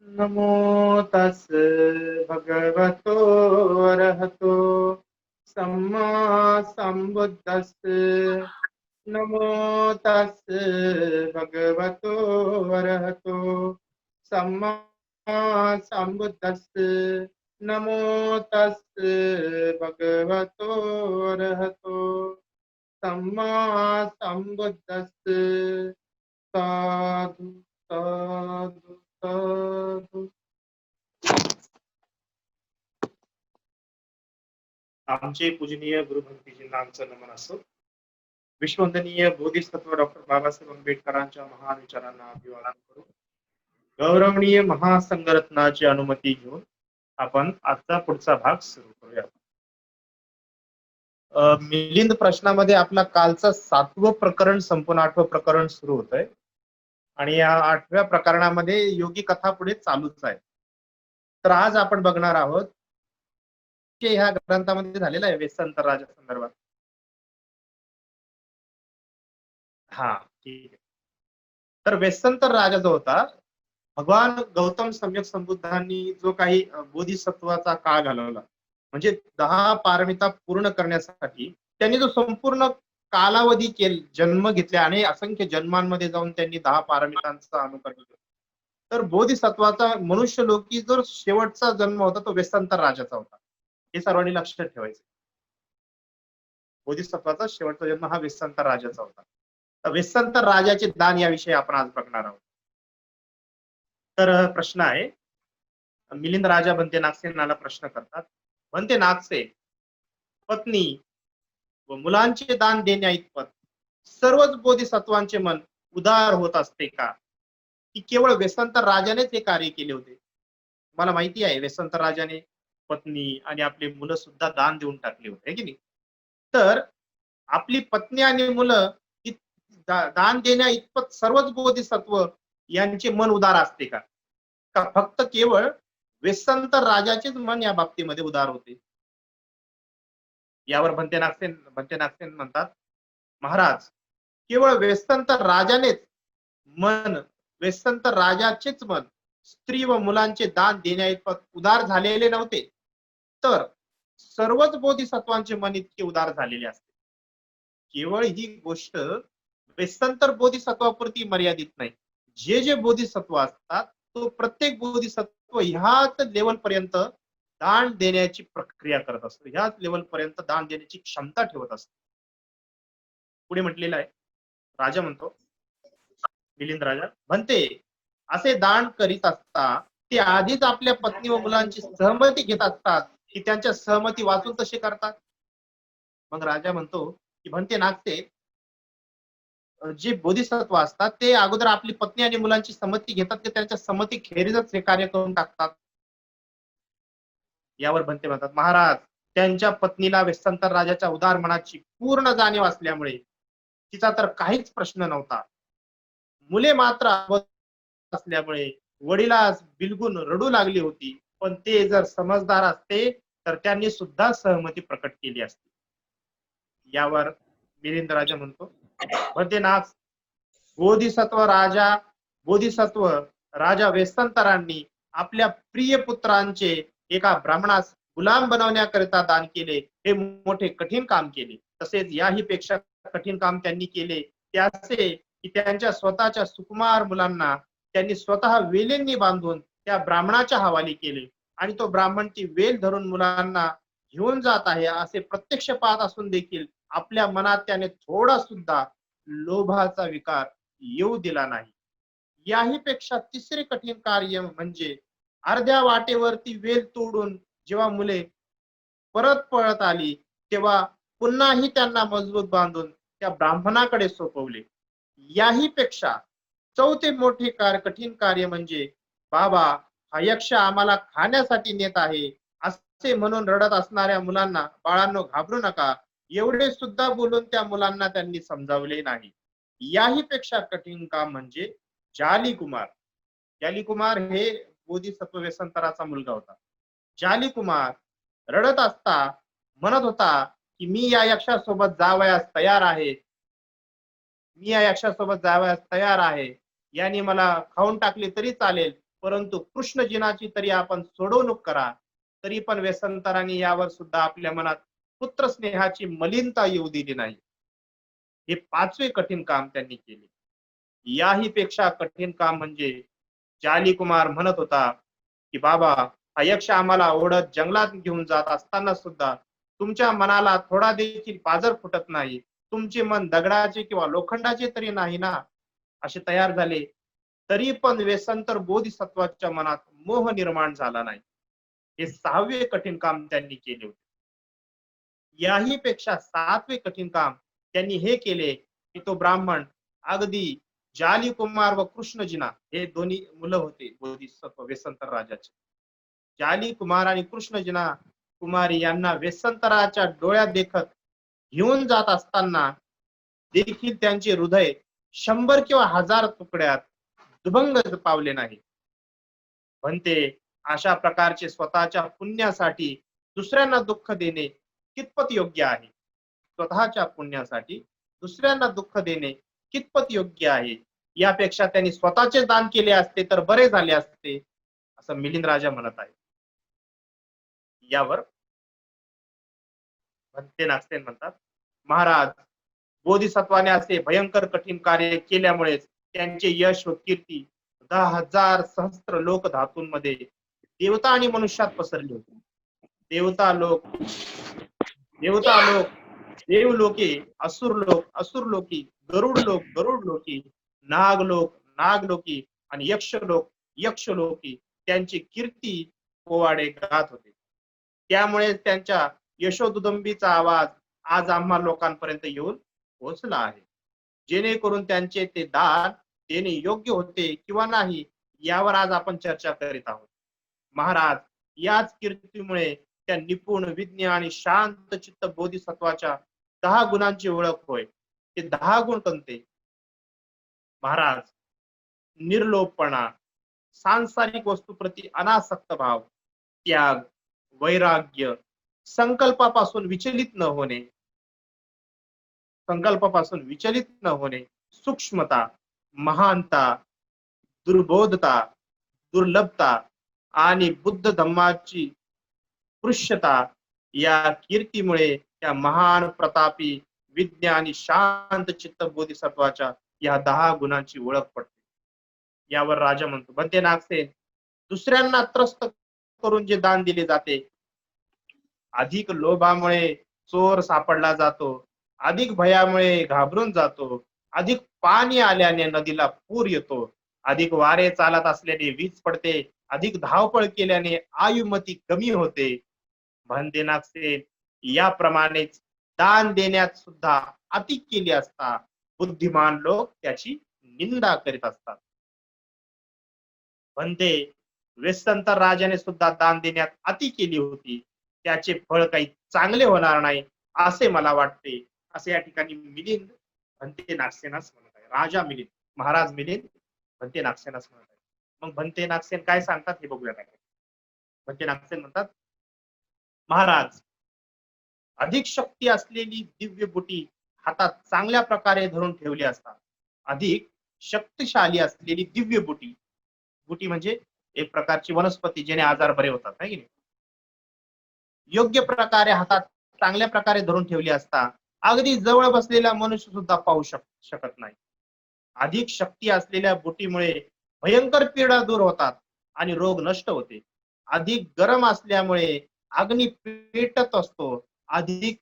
नमो तस् भगवतो अरहतो सम्मा सम्बुद्धस्स। नमो तस् भगवतो अरहतो सम्मा सम्बुद्धस्स। नमो तस् भगवतो अरहतो सम्मा सम्बुद्धस्स। साधु साधु साधु। आमचे पूजनीय गुरुभक्तीजींना आमचं नमन असो. विश्ववंदनीय बोधिसत्व डॉक्टर बाबासाहेब आंबेडकरांच्या महान विचारांना अभिवादन करू. गौरवणीय महासंघरत्नाची अनुमती घेऊन आपण आजचा पुढचा भाग सुरू करूया. मिलिंद प्रश्नामध्ये आपला कालचा 7वं प्रकरण संपूर्ण 8वं प्रकरण सुरू होत आहे आणि या 8व्या प्रकरणामध्ये योगी कथा पुढे चालूच आहे. तर आज आपण बघणार आहोत की ह्या ग्रंथामध्ये झालेला आहे व्यसंतर राजा संदर्भात. हा ठीक आहे. तर व्यसंतर राजा जो होता, भगवान गौतम सम्यक संबुद्धांनी जो काही बोधिसत्वाचा काळ घालवला, म्हणजे 10 पारमिता पूर्ण करण्यासाठी त्यांनी जो संपूर्ण कालावधी जन्म घेतले आणि असंख्य जन्मांमध्ये जाऊन त्यांनी 10 पारमितांचा अनुकरण केलं. तर बोधिसत्वाचा मनुष्य लोकी जो शेवटचा जन्म होता तो व्यसंतर राजाचा होता, हे सर्वांनी लक्षात ठेवायचं. बोधिसत्वाचा शेवटचा जन्म हा व्यसंतर राजाचा होता. तर व्यसंतर राजाचे दान याविषयी आपण आज बघणार आहोत. तर प्रश्न आहे, मिलिंद राजा बनते नागसेनाला प्रश्न करतात. बनते नागसे, पत्नी व मुलांचे दान देण्या इतपत सर्वच बोधिसत्वांचे मन उदार होत असते का, की केवळ व्यसंतर राजानेच हे कार्य केले होते? मला माहिती आहे व्यसंतर राजाने पत्नी आणि आपली मुलं सुद्धा दान देऊन टाकले होते, की नाही? तर आपली पत्नी आणि मुलं दान देण्या इतपत सर्वच बोधिसत्व यांचे मन उदार असते का, का फक्त केवळ व्यसंतर राजाचेच मन या बाबतीमध्ये उदार होते? यावर भंते नागसेन म्हणतात, महाराज, केवळ व्यसंतर राजानेच व्यसंतर राजाचेच मन स्त्री व मुलांचे दान देण्या इतपत उदार झालेले नव्हते, तर सर्वच बोधिसत्वांचे मन इतके उदार झालेले असते. केवळ ही गोष्ट व्यसंतर बोधिसत्वापुरती मर्यादित नाही. जे जे बोधिसत्व असतात तो प्रत्येक बोधिसत्व ह्याच लेवल पर्यंत दान देण्याची प्रक्रिया करत असतो, ह्याच लेवल पर्यंत दान देण्याची क्षमता ठेवत असतो. पुढे म्हटलेलं आहे, राजा म्हणतो, मिलिंद राजा म्हणते, असे दान करीत असता ते आधीच आपल्या पत्नी व मुलांची सहमती घेत असतात, की त्यांच्या सहमती वाचून तसे करतात? मग राजा म्हणतो की म्हणते नागते, जे बोधिसत्व असतात ते अगोदर आपली पत्नी आणि मुलांची संमती घेतात, ते त्यांच्या संमती खेरीजच हे कार्य करून टाकतात. यावर भंते म्हणतात, महाराज, त्यांच्या पत्नीला व्यसंतर राजाच्या उदार मनाची पूर्ण जाणीव असल्यामुळे तिचा तर काहीच प्रश्न नव्हता. मुले मात्र असल्यामुळे वडिलास बिलगून रडू लागली होती, पण ते जर समजदार असते तर त्यांनी सुद्धा सहमती प्रकट केली असती. यावर मिलिंद राजा म्हणतो, भद्रनाथ, बोधिसत्व राजा व्यसंतरांनी आपल्या प्रिय पुत्रांचे एका ब्राह्मणास गुलाम बनवण्याकरिता दान केले, हे मोठे कठीण काम केले. तसेच याही पेक्षा कठीण काम त्यांनी केले ते असे की त्यांच्या स्वतःच्या सुकुमार मुलांना त्यांनी स्वतः वेलींनी बांधून त्या ब्राह्मणाच्या हवाली केले आणि तो ब्राह्मण ती वेल धरून मुलांना घेऊन जात आहे असे प्रत्यक्ष पाहत असून देखील आपल्या मनात त्याने थोडा सुद्धा लोभाचा विकार येऊ दिला नाही. याही पेक्षा तिसरे कठीण कार्य म्हणजे अर्ध्या वाटेवरती वेल तोडून जेव्हा मुले परत पळत आली तेव्हा पुन्हाही त्यांना मजबूत बांधून त्या ब्राह्मणाकडे सोपवले. याही पेक्षा चौथे मोठे कठीण कार्य म्हणजे, बाबा, हा यक्ष आम्हाला खाण्यासाठी नेत आहे असे म्हणून रडत असणाऱ्या मुलांना, बाळांनो घाबरू नका, एवढे सुद्धा बोलून त्या मुलांना त्यांनी समजावले नाही. याही पेक्षा कठीण काम म्हणजे जाली कुमार हे बोधिसत्व व्यसंतराचा मुलगा होता. जाली कुमार रडत असता म्हणत होता की मी या यक्षासोबत जावयास तयार आहे, याने मला खाऊन टाकले तरी चालेल, परंतु कृष्णजीनाची तरी आपण सोडवणूक करा. तरी पण वेसंतरांनी यावर सुद्धा आपल्या मनात पुत्र स्नेहाची मलिनता येऊ दिली नाही. हे पाचवे कठीण काम त्यांनी केले. याही पेक्षा कठीण काम म्हणजे जाली कुमार म्हणत होता की बाबा, हा यक्ष आम्हाला ओढत जंगलात घेऊन जात असताना सुद्धा तुमच्या मनाला थोडा देखील पाजर फुटत नाही. तुमचे मन दगडाचे किंवा लोखंडाचे तरी नाही ना. असे तयार झाले तरी पण वेसंतर बोधिसत्वाच्या मनात मोह निर्माण झाला नाही. हे सहावे कठीण काम त्यांनी केले होते. याही पेक्षा सातवे कठीण काम त्यांनी हे केले की तो ब्राह्मण अगदी जाली कुमार व कृष्णजिना हे दोन्ही मुलं होते बोधिसत्व वेसंतर राजाचे. जाली कुमार आणि कृष्णजिना कुमारी यांना वेसंतराच्या डोळ्यात देखत घेऊन जात असताना देखील त्यांचे हृदय 100 किंवा 1000 तुकड्यात दुभंग पावले नाही. म्हणते अशा प्रकारचे स्वतःच्या पुण्यासाठी दुसऱ्यांना दुःख देणे कितपत योग्य आहे. स्वतःच्या पुण्यासाठी दुसऱ्यांना दुःख देणे कितपत योग्य आहे. यापेक्षा त्यांनी स्वतःचे दान केले असते तर बरे झाले असते, असं मिलिंद राजा म्हणत आहे. यावर भंते नागसेन म्हणतात, महाराज, बोधिसत्वाने असे भयंकर कठीण कार्य केल्यामुळेच त्यांचे यश व कीर्ती 10,000 सहस्त्र लोक धातूंमध्ये देवता आणि मनुष्यात पसरली होती. देवता लोक, देवता लोक, देवलोके, असुर लोकी, गरुड लोकी, नाग लोकी आणि यक्ष लोकी त्यांची कीर्ती पोवाडे गात होते. त्यामुळे त्यांच्या यशोदुदंबीचा आवाज आज आम्हा लोकांपर्यंत येऊन पोहोचला आहे. जेणेकरून त्यांचे ते दान देणे योग्य होते किंवा नाही यावर आज आपण चर्चा करीत आहोत. महाराज, याच कीर्तीमुळे त्या निपुण, विज्ञ आणि शांत चित्त बोधिसत्वाच्या 10 गुणांची ओळख होय. ते 10 गुण कोणते? महाराज, निर्लोभपणा, सांसारिक वस्तूप्रती अनासक्त भाव, त्याग, वैराग्य, संकल्पापासून विचलित न होणे, सूक्ष्मता, महानता, दुर्बोधता, दुर्लभता आणि बुद्ध धम्माची पृष्ठता या कीर्तीमुळे त्या महान प्रतापी विज्ञानी शांत चित्त बोधिसत्वाच्या या 10 गुणांची ओळख पडते. यावर राजा म्हणतो, भंते नागसेन, दुसऱ्यांना त्रस्त करून जे दान दिले जाते, अधिक लोभामुळे चोर सापडला जातो, अधिक भयामुळे घाबरून जातो, अधिक पाणी आल्याने नदीला पूर येतो, अधिक वारे चालत असल्याने वीज पडते, अधिक धावपळ केल्याने आयुमती कमी होते. भंते नागसेन, याप्रमाणेच दान देण्यात सुद्धा अति केली असता बुद्धिमान लोक त्याची निंदा करीत असतात. भंते, वेसंतर राजाने सुद्धा दान देण्यात अति केली होती. त्याचे फळ काही चांगले होणार नाही असे मला वाटते, असे या ठिकाणी मिलिंद भंते नागसेनास म्हणत आहे. राजा मिलिंद, महाराज मिलिंद भंते नागसेनास म्हणत आहे. मग भंते नागसेन काय सांगतात हे बघूया. भंते नागसेन म्हणतात, महाराज, अधिक शक्ती असलेली दिव्य बुटी हातात चांगल्या प्रकारे धरून ठेवली असतात. अधिक शक्तिशाली असलेली दिव्य बुटी, बुटी म्हणजे एक प्रकारची वनस्पती जेणे आजार बरे होतात, है की नाही, योग्य प्रकारे हातात चांगल्या प्रकारे धरून ठेवली असता अगदी जवळ बसलेला मनुष्य सुद्धा पाहू शकत नाही. अधिक शक्ती असलेल्या बुटीमुळे भयंकर पीडा दूर होतात आणि रोग नष्ट होते. अधिक गरम असल्यामुळे अग्नी पेटत असतो. अधिक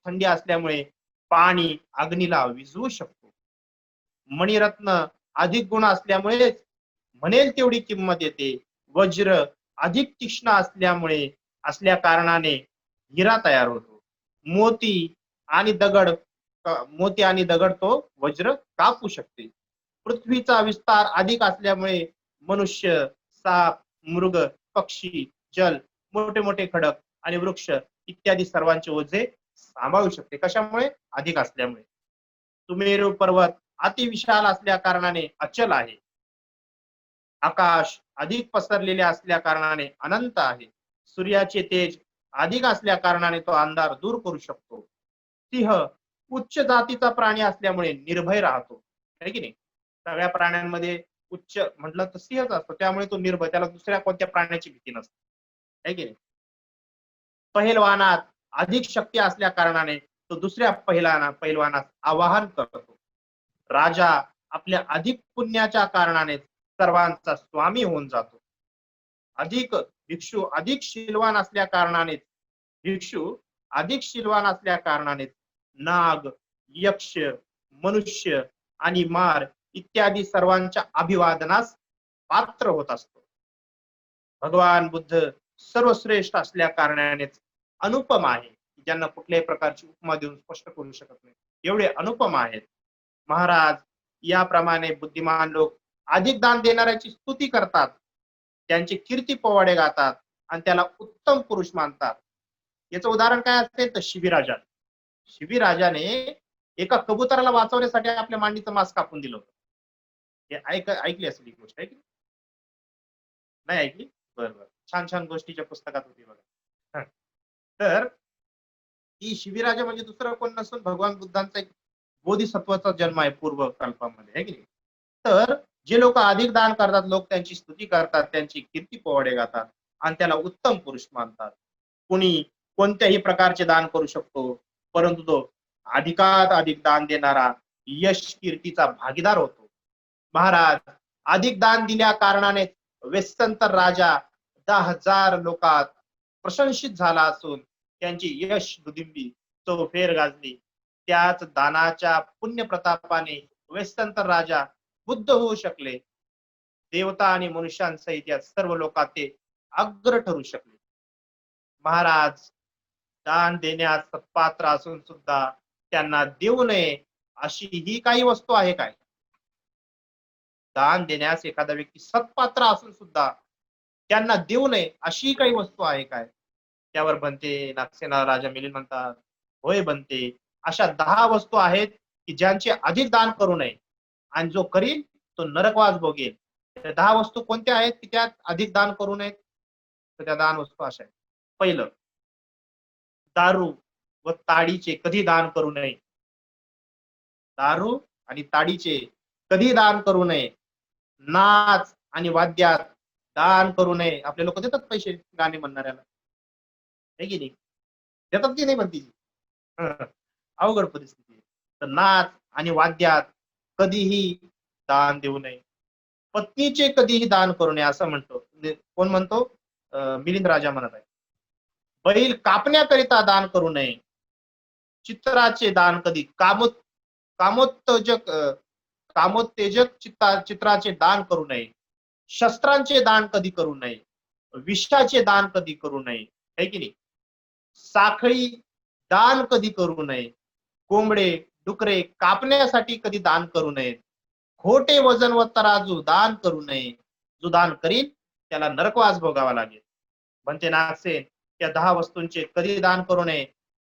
थंडी असल्यामुळे पाणी अग्नीला विझवू शकतो. मणिरत्न अधिक गुण असल्यामुळे म्हणेल तेवढी किंमत येते. वज्र अधिक तीक्ष्ण असल्या कारणाने हिरा तयार होतो. मोती आणि दगड तो वज्र कापू शकते. पृथ्वीचा विस्तार अधिक असल्यामुळे मनुष्य, साप, मृग, पक्षी, जल, मोठे मोठे खडक आणि वृक्ष इत्यादी सर्वांचे ओझे सांभाळू शकते. कशामुळे? अधिक असल्यामुळे. सुमेरू पर्वत अतिविशाल असल्या कारणाने अचल आहे. आकाश अधिक पसरलेले असल्या कारणाने अनंत आहे. सूर्याचे तेज अधिक असल्या कारणाने तो अंधार दूर करू शकतो. सिंह उच्च जातीचा प्राणी असल्यामुळे निर्भय राहतो, है की नाही. सगळ्या प्राण्यांमध्ये उच्च म्हटलं तर सिंहच असतो, त्यामुळे तो निर्भय, त्याला दुसऱ्या कोणत्या प्राण्याची भीती नसते, है की नाही. पहिलवानात अधिक शक्ती असल्या कारणाने तो दुसऱ्या पहिलवानास आवाहन करतो. राजा आपल्या अधिक पुण्याच्या कारणाने सर्वांचा स्वामी होऊन जातो. अधिक शीलवान असल्या कारणाने भिक्षू अधिक शीलवान असल्या कारणाने नाग, यक्ष, मनुष्य आणि मार इत्यादी सर्वांच्या अभिवादनास पात्र होत असतो. भगवान बुद्ध सर्वश्रेष्ठ असल्या कारणानेच अनुपम आहे, ज्यांना कुठल्याही प्रकारची उपमा देऊन स्पष्ट करू शकत नाही, एवढे अनुपम आहेत. महाराज याप्रमाणे बुद्धिमान लोक अधिक दान देणाऱ्याची स्तुती करतात, त्यांचे कीर्ती पोवाडे गातात आणि त्याला उत्तम पुरुष मानतात. याचं उदाहरण काय असेल तर शिबिराजा. शिबिराजाने एका कबुतराला वाचवण्यासाठी आपल्या मांडीचं मांस कापून दिलं होतं. हे ऐकली असेल ही गोष्ट, आहे की नाही ऐकली? बरं. छान छान गोष्टीच्या पुस्तकात होती बघा. तर ही शिबिराजा म्हणजे दुसरं कोण नसून भगवान बुद्धांचा एक बोधिसत्वाचा जन्म आहे पूर्व कल्पामध्ये, आहे की नाही. तर जे लोक अधिक दान करतात, लोक त्यांची स्तुती करतात, त्यांची कीर्ती पोवाडे गातात आणि त्याला उत्तम पुरुष मानतात. कुणी कोणत्याही प्रकारचे दान करू शकतो, परंतु तो अधिकात अधिक दान देणारा यश कीर्तीचा भागीदार होतो. महाराज अधिक दान दिल्या कारणाने वेस्तंतर राजा 10,000 लोकात प्रशंसित झाला असून त्यांची यश दुदिंबी चौफेर गाजली. त्याच दानाच्या पुण्य प्रतापाने वेस्तंतर राजा बुद्ध होऊ शकले. देवता आणि मनुष्यांसहित या सर्व लोकात ते अग्र ठरू शकले. महाराज दान देण्यास सत्पात्र असून सुद्धा त्यांना देऊ नये अशी ही काही वस्तू आहे काय? दान देण्यास एखादा व्यक्ती सत्पात्र असून सुद्धा त्यांना देऊ नये अशी काही वस्तू आहे काय? त्यावर बनते नागसेना राजा मिलिंद म्हणतात, होय बनते. अशा 10 वस्तू आहेत की ज्यांचे अधिक दान करू नये आणि जो करील तो नरकवास भोगेल. त्या 10 वस्तू कोणत्या आहेत की त्यात अधिक दान करू नयेत? तर त्या 10 वस्तू अशा आहेत. पहिलं, दारू व ताडीचे कधी दान करू नये. दारू आणि ताडीचे कधी दान करू नये. नाच आणि वाद्यात दान करू नये. आपले लोक देतात पैसे गाणे म्हणणाऱ्याला, आहे की नाही? देतात की नाही म्हणती? अवघड परिस्थिती आहे. तर नाच आणि वाद्यात कधीही दान देऊ नये. पत्नीचे कधीही दान करू नये असं म्हणतो. कोण म्हणतो? मिलिंद राजा म्हणत आहे. बैल कापण्याकरिता दान करू नये. चित्राचे दान कधी कामोत्तेजक चित्राचे दान करू नये. शस्त्रांचे दान कधी करू नये. विषाचे दान कधी करू नये, है की नाही? साखळी दान कधी करू नये. कोंबडे डुकरे कापण्यासाठी कधी दान करू नये. खोटे वजन व तराजू दान करू नये. जो दान करील त्याला नरकवास भोगावा लागेल. म्हणते नागसेन त्या 10 वस्तूंचे कधी दान करू नये.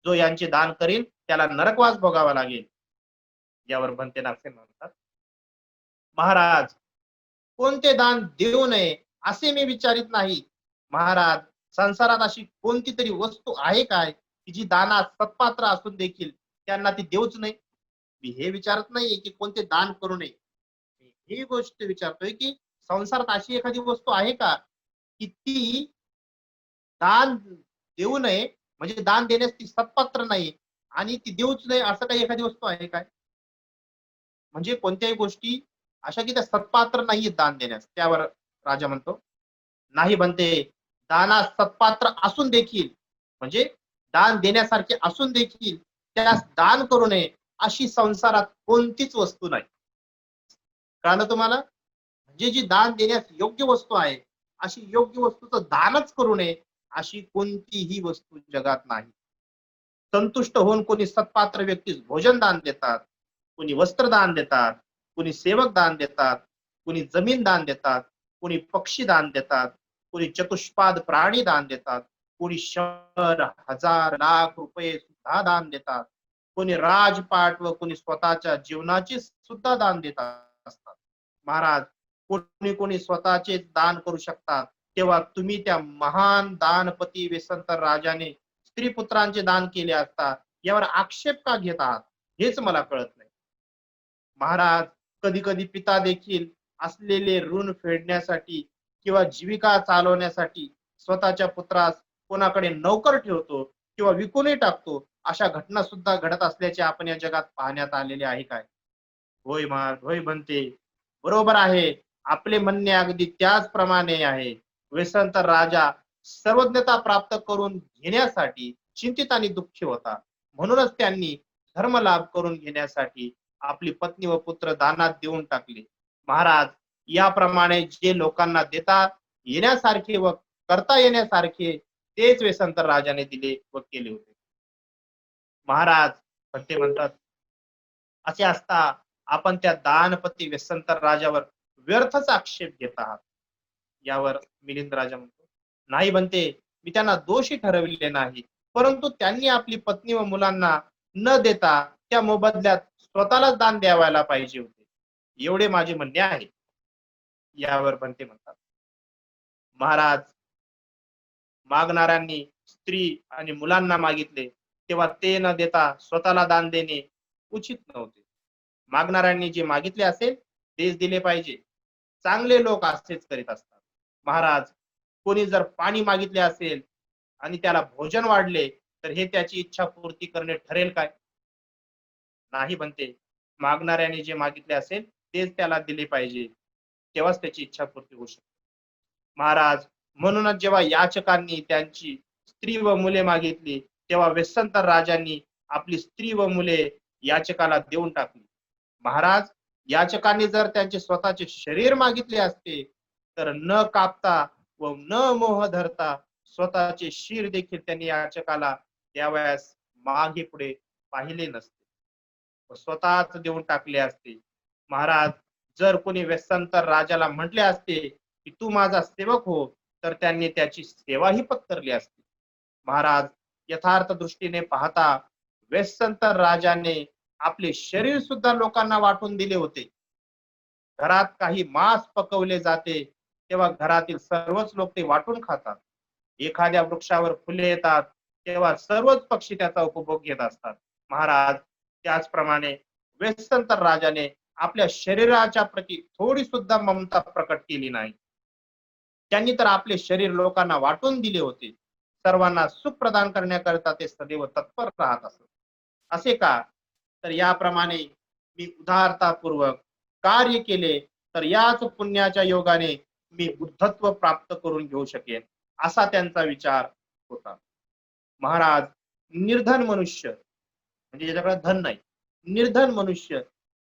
जो यांचे दान करील त्याला नरकवास भोगावा लागेल. यावर बनते नागसेन म्हणतात, महाराज कोणते दान देऊ नये असे मी विचारित नाही. महाराज संसारात अशी कोणती तरी वस्तू आहे काय की जी दानात सत्पात्र असून देखील त्यांना ती देऊच नाही? मी हे विचारत नाहीये की कोणते दान करू नये. मी ही गोष्ट विचारतोय की संसारात अशी एखादी वस्तू आहे का की ती दान देऊ नये, म्हणजे दान देण्यास ती सत्पात्र नाही आणि ती देऊच नये असं काही एखादी वस्तू आहे काय? म्हणजे कोणत्याही गोष्टी अशा की त्या सत्पात्र नाहीये दान देण्यास. त्यावर राजा म्हणतो, नाही बनते. दानास सत्पात्र असून देखील, म्हणजे दान देण्यासारखे असून देखील त्यास दान करू नये अशी संसारात कोणतीच वस्तू नाही. कळलं तुम्हाला? म्हणजे जी दान देण्यास योग्य वस्तू आहे अशी योग्य वस्तूचं दानच करू नये अशी कोणतीही वस्तू जगात नाही. संतुष्ट होऊन कोणी सत्पात्र व्यक्तीस भोजन दान देतात, कोणी वस्त्र दान देतात, कोणी सेवक दान देतात, कोणी जमीन दान देतात, कोणी पक्षी दान देतात, कोणी चतुष्पाद प्राणी दान देतात, कोणी शहर, हजार, लाख रुपये सुद्धा दान देतात, कोणी राजपाट व कोणी स्वतःच्या जीवनाचे सुद्धा दान देतात असतात. महाराज कोणी कोणी स्वतःचे दान करू शकतात, तेव्हा तुम्ही त्या महान दानपती वेसंतर राजाने स्त्री पुत्रांचे दान केले असता यावर आक्षेप का घेत आहात हेच मला कळत नाही. महाराज कधी कधी पिता देखील असलेले ऋण फेडण्यासाठी किंवा जीविका चालवण्यासाठी स्वतःच्या पुत्रास कोणाकडे नौकर ठेवतो किंवा विकूनही टाकतो, अशा घटना सुद्धा घडत असल्याचे आपण या जगात पाहण्यात आलेले आहे काय? होय होय म्हणते. बरोबर आहे. आपले म्हणणे अगदी त्याचप्रमाणे आहे. व्यसनतर राजा सर्वज्ञता प्राप्त करून घेण्यासाठी चिंतित आणि दुःखी होता. म्हणूनच त्यांनी धर्मलाभ करून घेण्यासाठी आपली पत्नी व पुत्र दानात देऊन टाकले. महाराज, याप्रमाणे जे लोकांना देता येण्यासारखे व करता येण्यासारखे तेच व्यसनतर राजाने दिले व केले होते. महाराज भट्टे म्हणतात, असे असता आपण त्या दानपती व्यसनतर राजावर व्यर्थच आक्षेप घेत आहात. यावर मिलिंद राजा म्हणतो, नाही बनते, मी त्यांना दोषी ठरविले नाही, परंतु त्यांनी आपली पत्नी व मुलांना न देता त्या मोबदल्यात स्वतःलाच दान द्यावायला पाहिजे होते, एवढे माझे म्हणणे आहे. यावर बनते म्हणतात, महाराज, मागणाऱ्यांनी स्त्री आणि मुलांना मागितले तेव्हा ते न देता स्वतःला दान देणे उचित नव्हते. मागणाऱ्यांनी जे मागितले असेल तेच दिले पाहिजे. चांगले लोक असेच करीत असतात. महाराज, कोणी जर पाणी मागितले असेल आणि त्याला भोजन वाढले तर हे त्याची इच्छा पूर्ती करणे ठरेल काय? नाही बनते. मागणाऱ्याने जे मागितले असेल तेच त्याला दिले पाहिजे, तेव्हाच त्याची इच्छा पूर्ती होऊ शकते. महाराज, म्हणूनच जेव्हा याचकांनी त्यांची स्त्री व मुले मागितली तेव्हा व्यसनतर राजांनी आपली स्त्री व मुले याचकाला देऊन टाकली. महाराज, याचकांनी जर त्यांचे स्वतःचे शरीर मागितले असते तर न कापता व न मोह धरता स्वतःचे शिर देखील त्यांनी याचकाला द्यावयास मागे पुढे पाहिले नसते व स्वतःच देऊन टाकले असते. महाराज, जर कोणी व्यसनतर राजाला म्हटले असते की तू माझा सेवक हो, तर त्यांनी त्याची सेवाही पत्करली असती. महाराज, यथार्थ दृष्टीने पाहता व्यसनतर राजाने आपले शरीर सुद्धा लोकांना वाटून दिले होते. घरात काही मांस पकवले जाते तेव्हा घरातील सर्वच लोक ते वाटून खातात. एखाद्या वृक्षावर फुले येतात तेव्हा सर्वच पक्षी त्याचा उपभोग घेत असतात. महाराज, त्याचप्रमाणे व्यसनतर राजाने आपल्या शरीराच्या प्रती थोडी सुद्धा ममता प्रकट केली नाही. त्यांनी तर आपले शरीर लोकांना वाटून दिले होते. सर्वांना सुख प्रदान करण्याकरता ते सदैव तत्पर राहत असत. असे का? तर याप्रमाणे मी उदारतापूर्वक कार्य केले तर याच पुण्याच्या योगाने मी बुद्धत्व प्राप्त करून घेऊ शकेन, असा त्यांचा विचार होता. महाराज, निर्धन मनुष्य म्हणजे ज्याच्याकडे धन नाही, निर्धन मनुष्य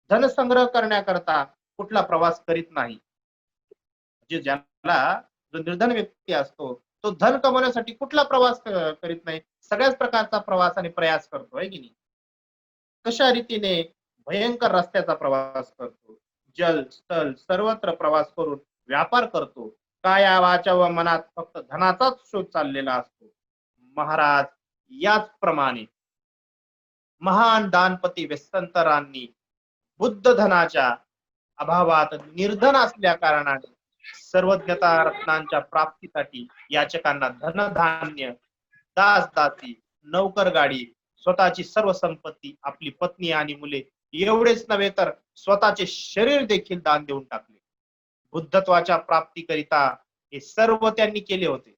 धन संग्रह करण्याकरता कुठला प्रवास करीत नाही. म्हणजे ज्याला, जो निर्धन व्यक्ती असतो तो धन कमवण्यासाठी कुठला प्रवास करीत नाही, सगळ्याच प्रकारचा प्रवास आणि प्रयास करतो, आहे की नाही? कशा रीतीने भयंकर रस्त्याचा प्रवास करतो, जल स्थल सर्वत्र प्रवास करून व्यापार करतो. काया वाचा व मनात फक्त धनाचाच शोध चाललेला असतो. महाराज, याचप्रमाणे महान दानपती व्यसंतरांनी बुद्ध धनाच्या अभावात निर्धन असल्या कारणाने सर्वज्ञता रत्नांच्या प्राप्तीसाठी याचकांना धनधान्य, दास दासी, नौकर गाडी, स्वतःची सर्व संपत्ती, आपली पत्नी आणि मुले एवढेच नव्हे तर स्वतःचे शरीर देखील दान देऊन टाकले. बुद्धत्वाच्या प्राप्तीकरिता हे सर्व त्यांनी केले होते.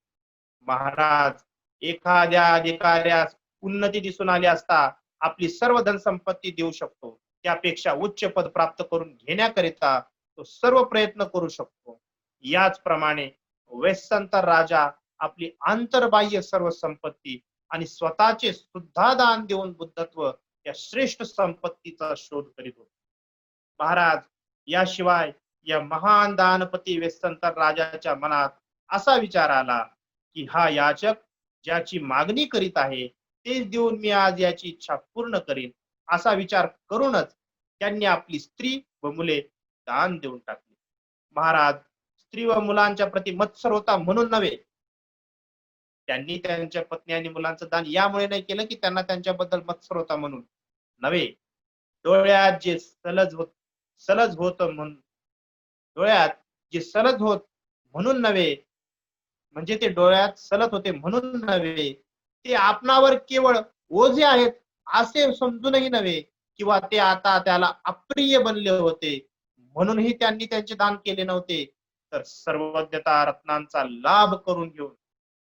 महाराज, एखाद्या अधिकाऱ्यास उन्नती दिसून आली असता आपली सर्व धनसंपत्ती देऊ शकतो, त्यापेक्षा उच्च पद प्राप्त करून घेण्याकरिता तो सर्व प्रयत्न करू शकतो. याचप्रमाणे व्यसंतर राजा आपली आंतरबाह्य सर्व संपत्ती आणि स्वतःचे सुद्धा दान देऊन बुद्धत्व या श्रेष्ठ संपत्तीचा शोध करीत होते. महाराज, याशिवाय या महान दानपती व्यसंतर राजाच्या मनात असा विचार आला की हा याचक ज्याची मागणी करीत आहे तेच देऊन मी आज याची इच्छा पूर्ण करीन, असा विचार करूनच त्यांनी आपली स्त्री व मुले दान देऊन टाकली. महाराज, स्त्री व मुलांच्या प्रति मत्सर होता म्हणून नव्हे, त्यांनी त्यांच्या पत्नी आणि मुलांचं दान यामुळे नाही केलं की त्यांना त्यांच्याबद्दल मत्सर होता म्हणून नव्हे. डोळ्यात जे सलज होत म्हणून, डोळ्यात जे सलज होत म्हणून नव्हे, म्हणजे ते डोळ्यात सलत होते म्हणून नव्हे, ते आपणावर केवळ ओझे आहेत असे समजूनही नव्हे, किंवा ते आता त्याला अप्रिय बनले होते म्हणूनही त्यांनी त्यांचे दान केले नव्हते, तर सर्वज्ञता रत्नांचा लाभ करून घेऊन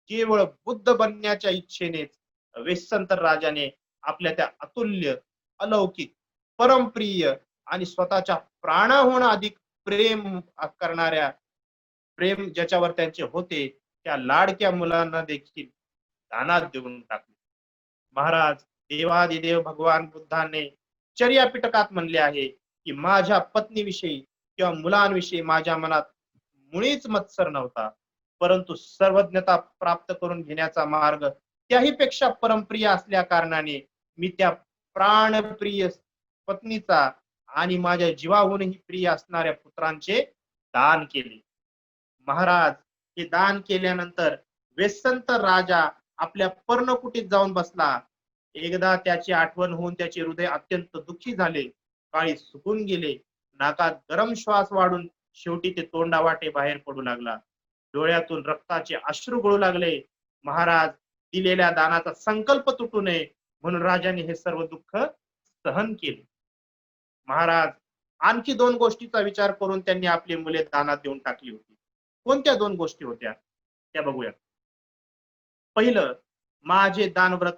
केवळ बुद्ध बनण्याच्या इच्छेनेच वेस्संतर राजाने आपल्या त्या अतुल्य, अलौकिक, परमप्रिय आणि स्वतःच्या प्राणाहून अधिक प्रेम करणाऱ्या, प्रेम ज्याच्यावर त्यांचे होते, त्या लाडक्या मुलांना देखील दानात देऊन टाकले. महाराज, देवादिदेव भगवान बुद्धाने चर्या पिटकात म्हणले आहे की माझ्या पत्नीविषयी किंवा मुलांविषयी माझ्या मनात मुळीच मत्सर नव्हता, परंतु सर्वज्ञता प्राप्त करून घेण्याचा मार्ग त्याही पेक्षा परमप्रिय असल्या कारणाने मी त्या प्राणप्रिय पत्नीचा आणि माझ्या जीवाहूनही प्रिय असणाऱ्या पुत्रांचे दान केले. महाराज, हे दान केल्यानंतर वेस्संत राजा आपल्या पर्णकुटीत जाऊन बसला. एकदा त्याची आठवण होऊन त्याचे हृदय अत्यंत दुःखी झाले, काळी सुकून गेले, नाकात गरम श्वास वाढून शेवटी ते तोंडावाटे बाहेर पडू लागला. डोळ्यातून रक्ताचे अश्रू गळू लागले. महाराज, दिलेल्या दानाचा संकल्प तुटू नये म्हणून राजाने हे सर्व दुःख सहन केले. महाराज, आणखी 2 गोष्टीचा विचार करून त्यांनी आपली मुले दानात देऊन टाकली होती. कोणत्या 2 गोष्टी होत्या त्या बघूया. पहिलं, माझे दानव्रत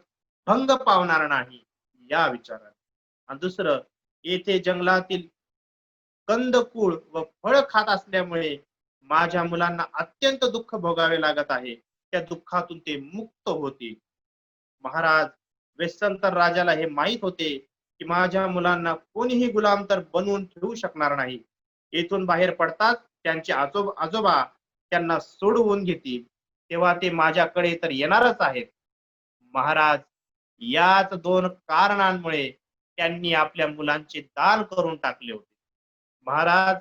भंग पावणार नाही या विचारात. आणि दुसरं, येथे जंगलातील कंदकुळ व फळ खात असल्यामुळे माझ्या मुलांना अत्यंत दुःख भोगावे लागत आहे, त्या दुःखातून ते मुक्त होतील. महाराज, वेस्संतर राजाला हे माहित होते की माझ्या मुलांना कोणीही गुलाम तर बनवून ठेवू शकणार नाही. येथून बाहेर पडताच त्यांचे आजोबा त्यांना सोडवून घेतील, तेव्हा ते माझ्याकडे तर येणारच आहेत. महाराज, याच 2 कारणांमुळे त्यांनी आपल्या मुलांचे दान करून टाकले होते. महाराज,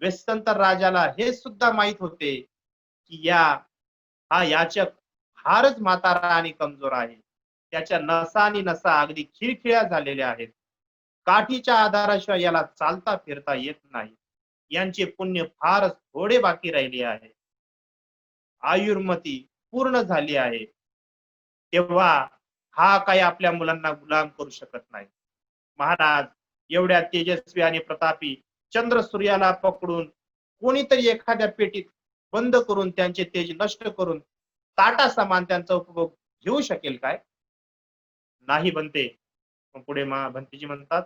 वेस्संतर राजाला हे सुद्धा माहित होते की हा याचक फारच म्हातारा आणि कमजोर आहे. त्याच्या नसा आणि नसा अगदी खिळखिळ्या झालेल्या आहेत. काठीच्या आधाराशिवाय याला चालता फिरता येत नाही. यांचे पुण्य फारच थोडे बाकी राहिले आहे. आयुर्मती पूर्ण झाली आहे. तेव्हा हा काही आपल्या मुलांना गुलाम करू शकत नाही. महाराज, एवढ्या तेजस्वी आणि प्रतापी चंद्र सूर्याला पकडून कोणीतरी एखाद्या पेटीत बंद करून त्यांचे तेज नष्ट करून ताटा समान त्यांचा उपभोग घेऊ शकेल काय? नाही बनते. पुढे भंतेजी म्हणतात,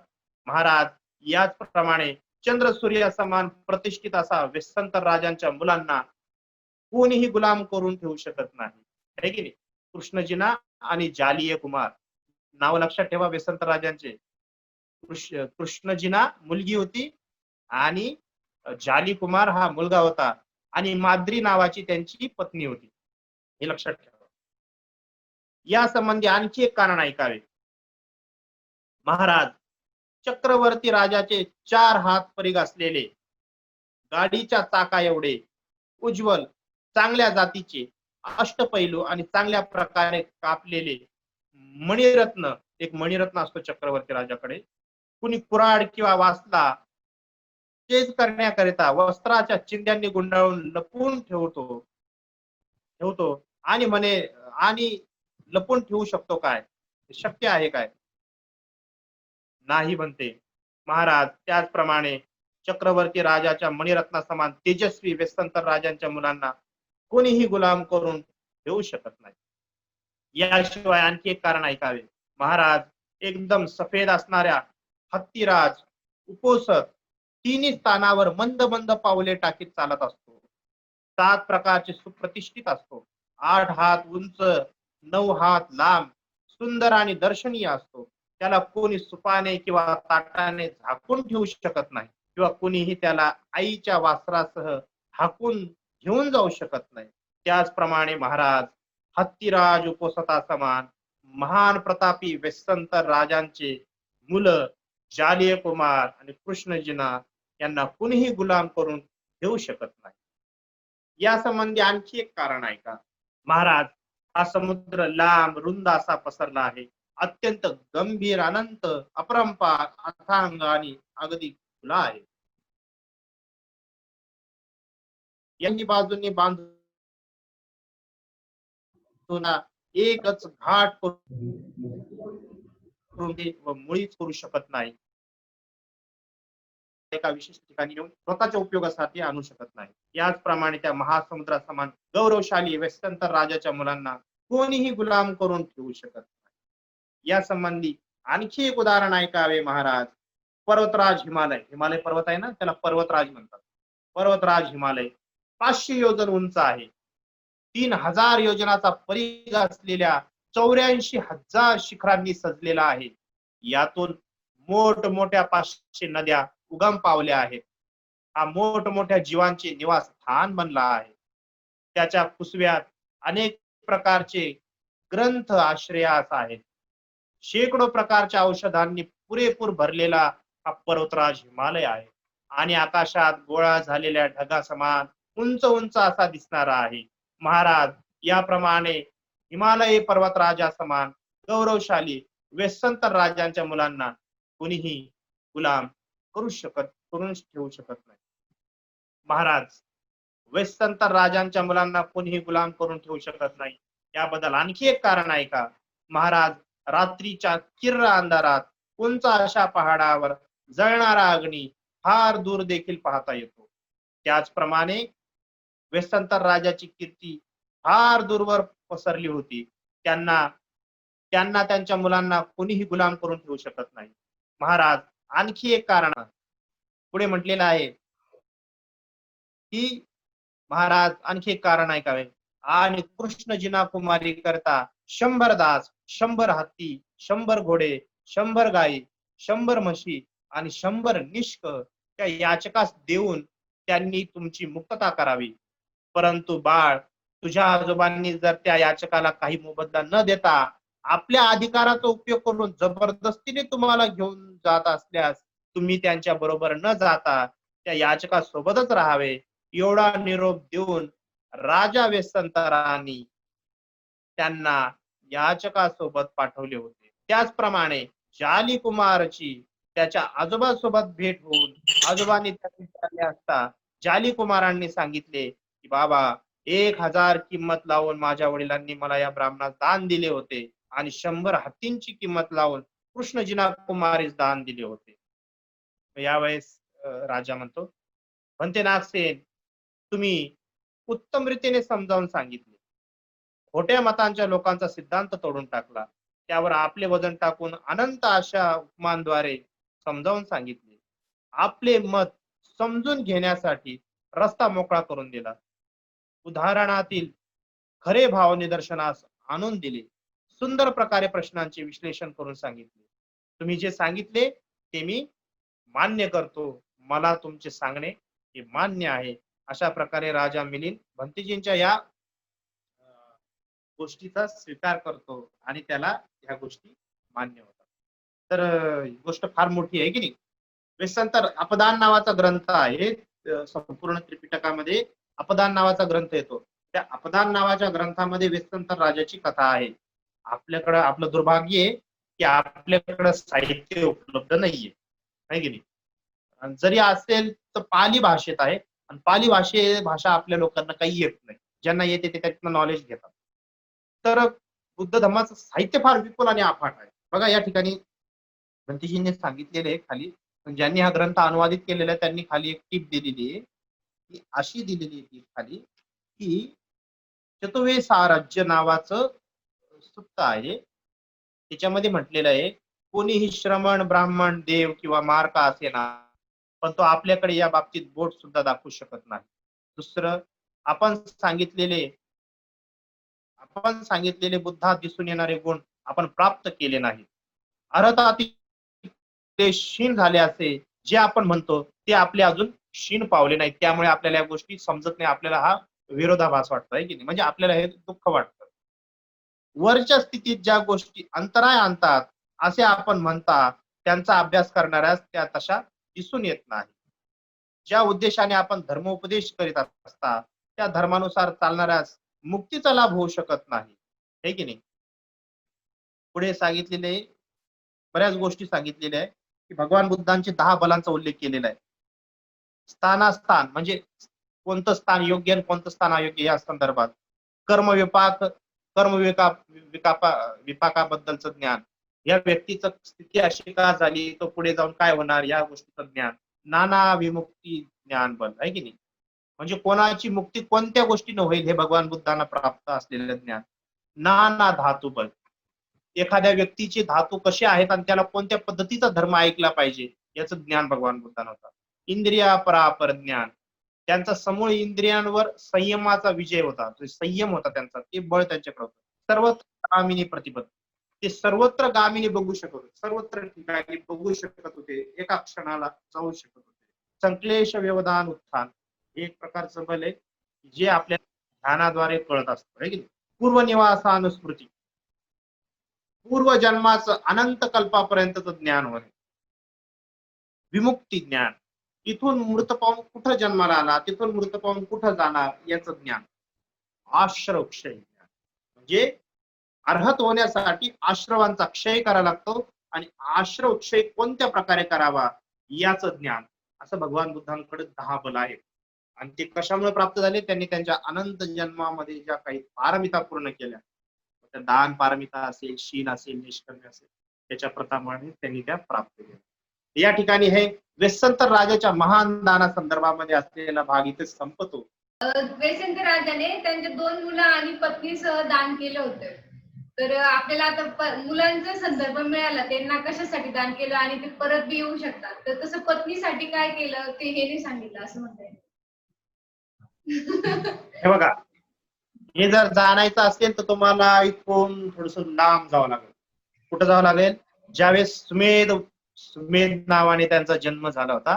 महाराज, याचप्रमाणे चंद्र सूर्या समान प्रतिष्ठित असा वेस्संतर राजांच्या मुलांना कोणीही गुलाम करून ठेवू शकत नाही, आहे की नाही? कृष्णजीना आणि जालीय कुमार नाव लक्षात ठेवा वेस्संतर राजांचे. कृष्णजीना मुलगी होती आणि जाली कुमार हा मुलगा होता आणि माद्री नावाची त्यांची पत्नी होती, हे लक्षात ठेवा. या संबंधी आणखी एक कारण ऐकावे. महाराज, चक्रवर्ती राजाचे 4 हात परीघ असलेले, गाडीच्या चाका एवढे उज्ज्वल, चांगल्या जातीचे, अष्टपैलू आणि चांगल्या प्रकारे कापलेले मणिरत्न, एक मणिरत्न असतो चक्रवर्ती राजाकडे, कुणी कुऱ्हाड किंवा वासला चेज करण्याकरिता वस्त्राच्या चिंध्यांनी गुंडाळून लपवून ठेवतो आणि म्हणे, आणि लपून ठेवू शकतो काय? शक्य आहे काय? नाही बनते. महाराज, त्याचप्रमाणे चक्रवर्ती राजाच्या मणिरत्ना समान तेजस्वी वेस्संतर राजांच्या मुलांना कोणीही गुलाम करून ठेवू शकत नाही. याशिवाय आणखी एक कारण ऐकावे. महाराज, एकदम सफेद असणाऱ्या हत्तीराज उपोसत तिन्ही स्थानावर मंद मंद पावले टाकीत चालत असतो. 7 प्रकारचे सुप्रतिष्ठित असतो. 8 हात उंच, 9 हात लांब, सुंदर आणि दर्शनीय असतो. त्याला कोणी सुपाने किंवा ताटाने झाकून ठेवू शकत नाही किंवा कोणीही त्याला आईच्या वासरासह हाकून घेऊन जाऊ शकत नाही. त्याचप्रमाणे महाराज, हत्तीराज उपोसता समान महान प्रतापी वेस्संतर राजांचे मुलं जालिय कुमार आणि कृष्णजीना यांना कुणीही गुलाम करून ठेवू शकत नाही. या संबंधी आणखी एक कारण आहे का? महाराज, हा समुद्र लांब रुंद असा पसरला आहे. अत्यंत गंभीर, अनंत, अपरंपार, अथांग आणि अगदी खुला आहे. यांनी बाजूंनी बांधून एकच घाट करून व मुळीच करू शकत नाही. एका विशिष्ट ठिकाणी नेऊन स्वतःच्या उपयोगासाठी आणू शकत नाही. याचप्रमाणे त्या महासमुद्रासमान गौरवशाली वेस्टंतर राजाच्या मुलांना कोणीही गुलाम करून ठेवू शकत नाही. या संबंधी आणखी एक उदाहरण ऐकावे महाराज. पर्वतराज हिमालय, हिमालय पर्वत आहे ना, त्याला पर्वतराज म्हणतात. पर्वतराज हिमालय 500 योजन उंच आहे. 3000 योजनाचा परिघ असलेल्या 84,000 शिखरांनी सजलेला आहे. यातून मोठमोठ्या 500 नद्या उगम पावल्या आहेत. हा मोठमोठ्या जीवांचे निवासस्थान बनला आहे. त्याच्या कुसव्यात अनेक प्रकारचे ग्रंथ आश्रयास आहेत. शेकडो प्रकारच्या औषधांनी पुरेपूर भरलेला हा पर्वतराज हिमालय आहे आणि आकाशात गोळा झालेल्या ढगासमान उंच उंच असा दिसणारा आहे. महाराज, याप्रमाणे हिमालय पर्वतराजा समान गौरवशाली वेस्संतर राजांच्या मुलांना कोणीही गुलाम करून ठेवू शकत नाही. महाराज, वेस्संतर राजांच्या मुलांना कोणीही गुलाम करून ठेवू शकत नाही, याबद्दल आणखी एक कारण आहे का महाराज? रात्रीच्या किर्र अंधारात उंच अशा पहाडावर जळणारा अग्नी फार दूर देखील पाहता येतो. त्याचप्रमाणे वेस्संतर राजाची कीर्ती फार दूरवर पसरली होती. त्यांना त्यांच्या मुलांना कोणीही गुलाम करून ठेवू शकत नाही. महाराज, आणखी एक कारण पुढे म्हटलेलं आहे की महाराज, आणखी एक कारण ऐकावे. आणि कृष्ण जिना कुमारी करता 100 दास, 100 हत्ती, 100 घोडे, 100 गायी, 100 म्हशी आणि 100 निष्क त्या याचकास देऊन त्यांनी तुमची मुक्तता करावी. परंतु बाळ, तुझ्या आजोबांनी जर त्या याचकाला काही मोबदला न देता आपल्या अधिकाराचा उपयोग करून जबरदस्तीने तुम्हाला घेऊन जात असल्यास तुम्ही त्यांच्या बरोबर न जाता त्या याचकासोबतच राहावे, एवढा निरोप देऊन राजा वेस्संतरांनी त्यांना याचकासोबत पाठवले होते. त्याचप्रमाणे जाली कुमारची त्याच्या आजोबासोबत भेट होऊन आजोबांनी त्यांनी विचारले असता जाली कुमारांनी सांगितले की बाबा, 1000 किंमत लावून माझ्या वडिलांनी मला या ब्राह्मणास दान दिले होते आणि 100 हत्तींची किंमत लावून कृष्णजिना कुमारीस दान दिले होते. यावेळेस राजा म्हणतो, म्हणते नागसेन, तुम्ही उत्तम रीतीने समजावून सांगितले. खोट्या मतांच्या लोकांचा सिद्धांत तोडून टाकला. त्यावर आपले वजन टाकून अनंत अशा उपमांद्वारे समजावून सांगितले. आपले मत समजून घेण्यासाठी रस्ता मोकळा करून दिला. उदाहरणातील खरे भाव निदर्शनास आणून दिले. सुंदर प्रकारे प्रश्नांचे विश्लेषण करून सांगितले. तुम्ही जे सांगितले ते मी मान्य करतो. मला तुमचे सांगणे हे मान्य आहे. अशा प्रकारे राजा मिलिंद भंतेजींच्या या गोष्टीचा स्वीकार करतो आणि त्याला ह्या गोष्टी मान्य होतात. तर गोष्ट फार मोठी आहे की नाही. वेस्संतर अपदान नावाचा ग्रंथ आहे. संपूर्ण त्रिपिटकामध्ये अपदान नावाचा ग्रंथ येतो. त्या अपदान नावाच्या ग्रंथामध्ये वेस्संतर राजाची कथा आहे. आपल्याकडं आपलं दुर्भाग्य आहे की आपल्याकडं साहित्य उपलब्ध नाहीये, आहे की नाही. जरी असेल तर पाली भाषेत आहे आणि पाली भाषा आपल्या लोकांना काही येत नाही. ज्यांना येते ते त्यातनं नॉलेज घेतात. तर बुद्ध धर्माचं साहित्य फार विपुल आणि अफाट आहे. बघा, या ठिकाणी भंतेजींनी सांगितलेले आहे खाली, ज्यांनी हा ग्रंथ अनुवादित केलेला आहे त्यांनी खाली एक टीप दिलेली आहे, की अशी दिलेली टीप खाली की चतुर्वे साराज्य नावाचं सुत्त आहे. त्याच्यामध्ये म्हटलेलं आहे, कोणीही श्रमण, ब्राह्मण, देव किंवा मार्का असे ना, पण तो आपल्याकडे या बाबतीत बोट सुद्धा दाखवू शकत नाही. दुसरं, आपण सांगितलेले बुद्धात दिसून येणारे गुण आपण प्राप्त केले नाही. अर्थात ते क्षीण झाले असे जे आपण म्हणतो ते आपले अजून क्षीण पावले नाही. त्यामुळे आपल्याला या गोष्टी समजत नाही. आपल्याला हा विरोधाभास वाटतोय की नाही, म्हणजे आपल्याला हे दुःख वाटतं. वरच्या स्थितीत ज्या गोष्टी अंतराय आणतात असे आपण म्हणता, त्यांचा अभ्यास करणाऱ्यास त्या तशा दिसून येत नाही. ज्या उद्देशाने आपण धर्मोपदेश करीत असता त्या धर्मानुसार चालणाऱ्यास मुक्तीचा लाभ होऊ शकत नाही, हे की नाही. पुढे सांगितलेले बऱ्याच गोष्टी सांगितलेल्या आहे की भगवान बुद्धांचे 10 बलांचा उल्लेख केलेला आहे. स्थानास्थान म्हणजे कोणतं स्थान योग्य आणि कोणतं स्थान अयोग्य या संदर्भात. कर्मविपाक विपाकाबद्दलचं ज्ञान. या व्यक्तीचं स्थिती अशी का झाली, तो पुढे जाऊन काय होणार या गोष्टीचं ज्ञान. नाना विमुक्ती ज्ञान बल आहे की नाही. म्हणजे कोणाची मुक्ती कोणत्या गोष्टीनं होईल हे भगवान बुद्धांना प्राप्त असलेलं ज्ञान. नाना धातू बल, एखाद्या व्यक्तीचे धातू कसे आहेत आणि त्याला कोणत्या पद्धतीचा धर्म ऐकला पाहिजे याचं ज्ञान भगवान बुद्धांना होतं. इंद्रिया परापर ज्ञान, त्यांचा समूळ इंद्रियांवर संयमाचा विजय होता, तो संयम होता त्यांचा, ते बळ त्यांच्याकडे होतं. सर्वत्र गामिनी प्रतिपत्ती, ते सर्वत्र गामिनी बघू शकत होते, सर्वत्र ठिकाणी बघू शकत होते, एका क्षणाला जाऊ शकत होते. संक्लेश व्यवधान उत्थान, एक प्रकारचं बल आहे जे आपल्या ध्यानाद्वारे कळत असतं आहे की नाही. पूर्वनिवासानुस्मृती, पूर्वजन्माचं अनंत कल्पापर्यंतचं ज्ञान होणे. विमुक्ती ज्ञान, इथून मृत पाहून कुठं जन्माला आला, तिथून मृत पाहून कुठं जाणार याचं ज्ञान. आश्रवक्षय ज्ञान, म्हणजे अर्हत होण्यासाठी आश्रवांचा क्षय करावा लागतो आणि आश्रव क्षय कोणत्या प्रकारे करावा याचं ज्ञान. असं भगवान बुद्धांकडे 10 बल आहेत. आणि ते कशामुळे प्राप्त झाले, त्यांनी त्यांच्या अनंत जन्मामध्ये ज्या काही पारमिता पूर्ण केल्या, त्या दान पारमिता असेल, शील असेल, निष्कर्म असेल, त्याच्या प्रमाणे त्यांनी त्या प्राप्त केल्या. या ठिकाणी हे वेस्संतर राजाच्या महान दाना संदर्भामध्ये असलेला भाग इथे संपतो. वेस्संतर राजाने त्यांच्या 2 मुलं आणि पत्नीसह दान केलं होतं. तर आपल्याला आता मुलांचा संदर्भ मिळाला, त्यांना कशासाठी दान केलं आणि ते परत बी येऊ शकतात. तर तसं पत्नीसाठी काय केलं ते हे नाही सांगितलं असं म्हणता येईल. हे बघा, हे जर जाणायचं असेल तर तुम्हाला इथून थोडस लांब जावं लागेल. कुठं जावं लागेल? ज्यावेळेस सुमेध नावाने त्यांचा जन्म झाला होता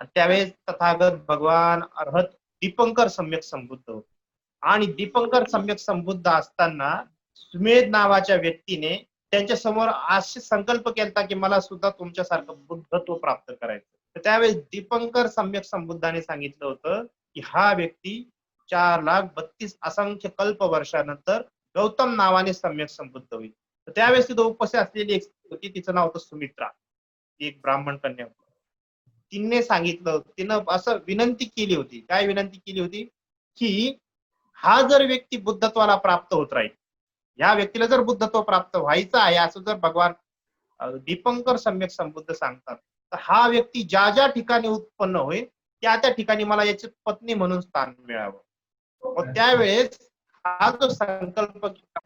आणि त्यावेळेस तथागत भगवान अर्हत दीपंकर सम्यक संबुद्ध होते. आणि दीपंकर सम्यक संबुद्ध असताना सुमेध नावाच्या व्यक्तीने त्यांच्या समोर असे संकल्प केला की मला सुद्धा तुमच्यासारखं बुद्धत्व प्राप्त करायचं. तर त्यावेळेस दीपंकर सम्यक संबुद्धाने सांगितलं होतं की हा व्यक्ती 4,32,000 असंख्य कल्प वर्षानंतर गौतम नावाने सम्यक संबुद्ध होईल. तर त्यावेळेस तिथं उपस्थित असलेली एक होती, तिचं नाव होतं सुमित्रा, ती एक ब्राह्मण कन्या होती. तिने सांगितलं, तिनं असं विनंती केली होती, काय विनंती केली होती की हा जर व्यक्ती बुद्धत्वाला प्राप्त होत राहील, या व्यक्तीला जर बुद्धत्व प्राप्त व्हायचं आहे असं जर भगवान दीपंकर सम्यक संबुद्ध सांगतात, तर हा व्यक्ती ज्या ज्या ठिकाणी उत्पन्न होईल त्या त्या ठिकाणी मला याची पत्नी म्हणून स्थान मिळावं. मग त्यावेळेस हा जो संकल्प केला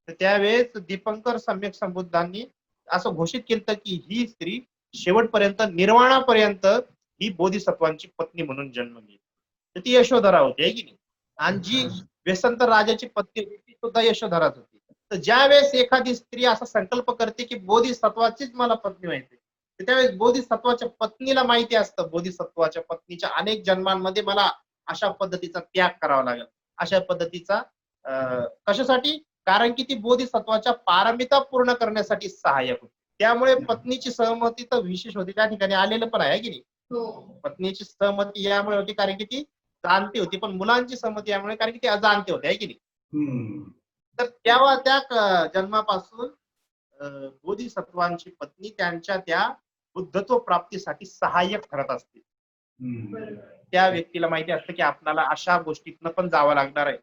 तर त्यावेळेस दीपंकर सम्यक संबुद्धांनी असं घोषित केलं की ही स्त्री शेवटपर्यंत निर्वाणापर्यंत ही बोधिसत्वांची पत्नी म्हणून जन्म घेईल. तर ती यशोधरा होती आहे की नाही. आणि जी व्यसंत राजाची पत्नी होती ती सुद्धा यशोधराच होती. तर ज्या वेळेस एखादी स्त्री असा संकल्प करते की बोधिसत्वाचीच मला पत्नी व्हायची, तर त्यावेळेस बोधिसत्वाच्या पत्नीला माहिती असतं बोधिसत्वाच्या पत्नीच्या अनेक जन्मांमध्ये मला अशा पद्धतीचा त्याग करावा लागेल, अशा पद्धतीचा कशासाठी, कारण की ती बोधिसत्वाच्या पारमिता पूर्ण करण्यासाठी सहाय्यक होती. त्यामुळे पत्नीची सहमती तर विशेष होती, त्या ठिकाणी आलेलं पण आहे की नाही. पत्नीची सहमती यामुळे होती कारण की ती जाणती होती, पण मुलांची सहमती यामुळे कारण की ती अजाणते होते आहे की नाही. तर तेव्हा त्या जन्मापासून बोधिसत्वांची पत्नी त्यांच्या त्या बुद्धत्व प्राप्तीसाठी सहाय्यक ठरत असते. त्या व्यक्तीला माहिती असतं की आपल्याला अशा गोष्टीतनं पण जावं लागणार आहे,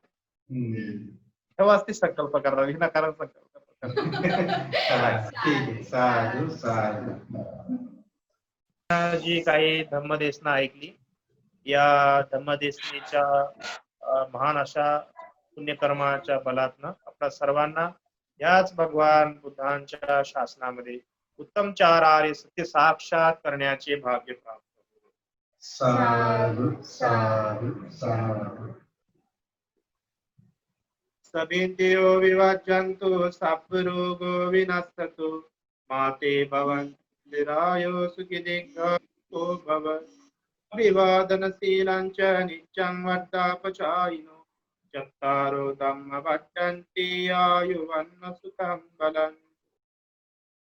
तेव्हाच ती संकल्प करतात, विनाकारण संकल्प जी काही धम्मदेशना ऐकली, या धम्मदेशनेच्या महान अशा पुण्यकर्माच्या बलातनं आपल्या सर्वांना याच भगवान बुद्धांच्या शासनामध्ये उत्तम 4 आर्य सत्य साक्षात करण्याचे भाग्य प्राप्त होते. साधु साधु साधु. सभेंद्रियो विवाज्यन्तु साप्रोगो विनस्ततु माते भवन्तिरायो सुखिदीर्घो भव. अभिवादनशीलाञ्च नित्यं वर्धापचायिनो चत्तारो धम्मवर्धन्ति आयुवन्न सुखं बलम्.